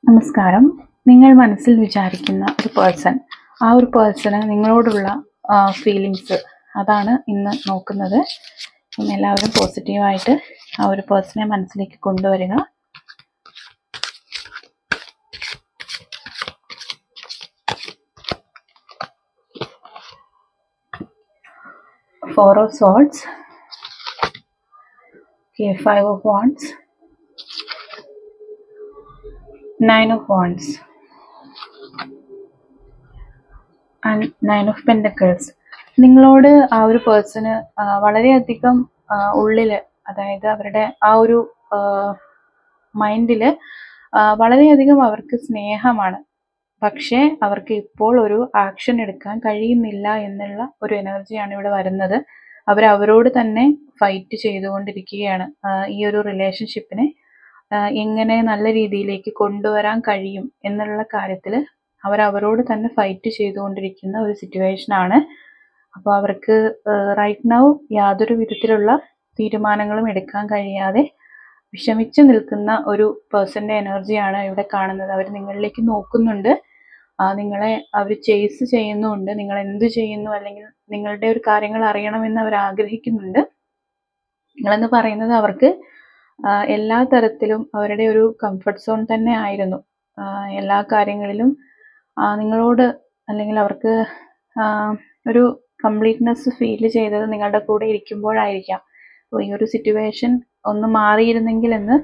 നമസ്കാരം. നിങ്ങൾ മനസ്സിൽ വിചാരിക്കുന്ന ഒരു പേഴ്സൺ, ആ ഒരു പേഴ്സണ് നിങ്ങളോടുള്ള ഫീലിങ്സ്, അതാണ് ഇന്ന് നോക്കുന്നത്. ഇന്ന് എല്ലാവരും പോസിറ്റീവായിട്ട് ആ ഒരു പേഴ്സണെ മനസ്സിലേക്ക് കൊണ്ടുവരിക. Four of Swords, okay, Five of Wands, Nine of Wands and Nine of Pentacles. നിങ്ങളോട് ആ ഒരു പേഴ്സണ് വളരെയധികം ഉള്ളില്, അതായത് അവരുടെ ആ ഒരു മൈൻഡില് വളരെയധികം അവർക്ക് സ്നേഹമാണ്. പക്ഷേ അവർക്ക് ഇപ്പോൾ ഒരു ആക്ഷൻ എടുക്കാൻ കഴിയുന്നില്ല എന്നുള്ള ഒരു എനർജിയാണ് ഇവിടെ വരുന്നത്. അവരോട് തന്നെ ഫൈറ്റ് ചെയ്തുകൊണ്ടിരിക്കുകയാണ്. ഈ ഒരു റിലേഷൻഷിപ്പിനെ എങ്ങനെ നല്ല രീതിയിലേക്ക് കൊണ്ടുവരാൻ കഴിയും എന്നുള്ള കാര്യത്തിൽ അവരോട് തന്നെ ഫൈറ്റ് ചെയ്തുകൊണ്ടിരിക്കുന്ന ഒരു സിറ്റുവേഷനാണ്. അപ്പോൾ അവർക്ക് റൈറ്റ് നൗ യാതൊരു വിധത്തിലുള്ള തീരുമാനങ്ങളും എടുക്കാൻ കഴിയാതെ വിഷമിച്ച് നിൽക്കുന്ന ഒരു പേഴ്സൻ്റെ എനർജിയാണ് ഇവിടെ കാണുന്നത്. അവർ നിങ്ങളിലേക്ക് നോക്കുന്നുണ്ട്, നിങ്ങളെ അവർ ചേസ് ചെയ്യുന്നുണ്ട്, നിങ്ങൾ എന്ത് ചെയ്യുന്നു അല്ലെങ്കിൽ നിങ്ങളുടെ ഒരു കാര്യങ്ങൾ അറിയണമെന്ന് അവർ ആഗ്രഹിക്കുന്നുണ്ട്. നിങ്ങളെന്ന് പറയുന്നത് അവർക്ക് എല്ലാ തരത്തിലും അവരുടെ ഒരു കംഫർട്ട് സോൺ തന്നെ ആയിരുന്നു. എല്ലാ കാര്യങ്ങളിലും നിങ്ങളോട്, അല്ലെങ്കിൽ അവർക്ക് ഒരു കംപ്ലീറ്റ്നെസ് ഫീൽ ചെയ്തത് നിങ്ങളുടെ കൂടെ ഇരിക്കുമ്പോഴായിരിക്കാം. അപ്പോൾ ഈ ഒരു സിറ്റുവേഷൻ ഒന്ന് മാറിയിരുന്നെങ്കിൽ എന്ന്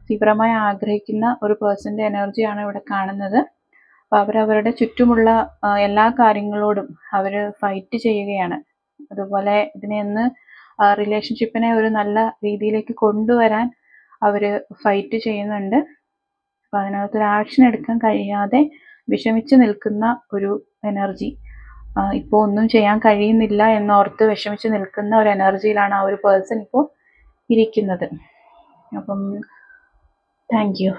തീവ്രമായി ആഗ്രഹിക്കുന്ന ഒരു പേഴ്സൻ്റെ എനർജിയാണ് ഇവിടെ കാണുന്നത്. അപ്പോൾ അവരുടെ ചുറ്റുമുള്ള എല്ലാ കാര്യങ്ങളോടും അവർ ഫൈറ്റ് ചെയ്യുകയാണ്. അതുപോലെ ഇതിനെ റിലേഷൻഷിപ്പിനെ ഒരു നല്ല രീതിയിലേക്ക് കൊണ്ടുവരാൻ അവർ ഫൈറ്റ് ചെയ്യുന്നുണ്ട്. അപ്പോൾ അതിനകത്തൊരു ആക്ഷൻ എടുക്കാൻ കഴിയാതെ വിഷമിച്ച് നിൽക്കുന്ന ഒരു എനർജി, ഇപ്പോൾ ഒന്നും ചെയ്യാൻ കഴിയുന്നില്ല എന്നോർത്ത് വിഷമിച്ച് നിൽക്കുന്ന ഒരു എനർജിയിലാണ് ആ ഒരു പേഴ്സൺ ഇപ്പോൾ ഇരിക്കുന്നത്. അപ്പം താങ്ക് യു.